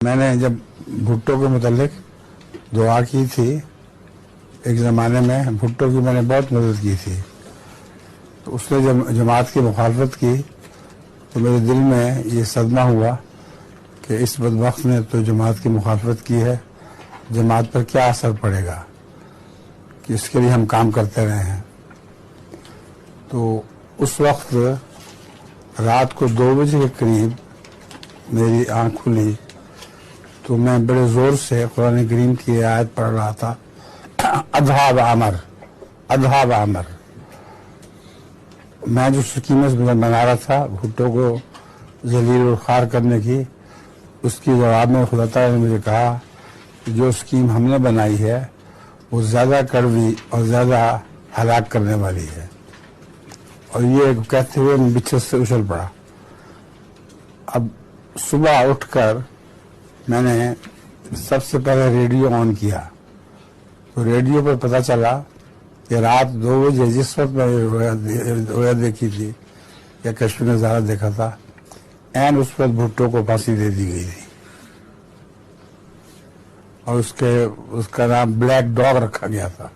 میں نے جب بھٹو کے متعلق دعا کی تھی ایک زمانے میں، بھٹو کی میں نے بہت مدد کی تھی، تو اس نے جب جماعت کی مخالفت کی تو میرے دل میں یہ صدمہ ہوا کہ اس بدبخت نے تو جماعت کی مخالفت کی ہے، جماعت پر کیا اثر پڑے گا کہ اس کے لیے ہم کام کرتے رہے ہیں۔ تو اس وقت رات کو 2 بجے کے قریب میری آنکھ کھلی تو میں بڑے زور سے قرآن کریم کی آیت پڑھ رہا تھا، اذھب عمر اذھب عمر۔ میں جو سکیمت بنا رہا تھا بھٹو کو ذلیل و خوار کرنے کی، اس کی جواب میں خدا تعالیٰ نے مجھے کہا کہ جو اسکیم ہم نے بنائی ہے وہ زیادہ کڑوی اور زیادہ ہلاک کرنے والی ہے، اور یہ کہتے ہوئے میں بچھے سے اچھل پڑا۔ اب صبح اٹھ کر میں نے سب سے پہلے ریڈیو آن کیا تو ریڈیو پر پتہ چلا کہ رات 2 بجے جس وقت میں رویا دیکھی تھی یا کشف نظارہ دیکھا تھا، عین اس وقت بھٹو کو پھانسی دے دی گئی تھی، اور اس کا نام بلیک ڈاگ رکھا گیا تھا۔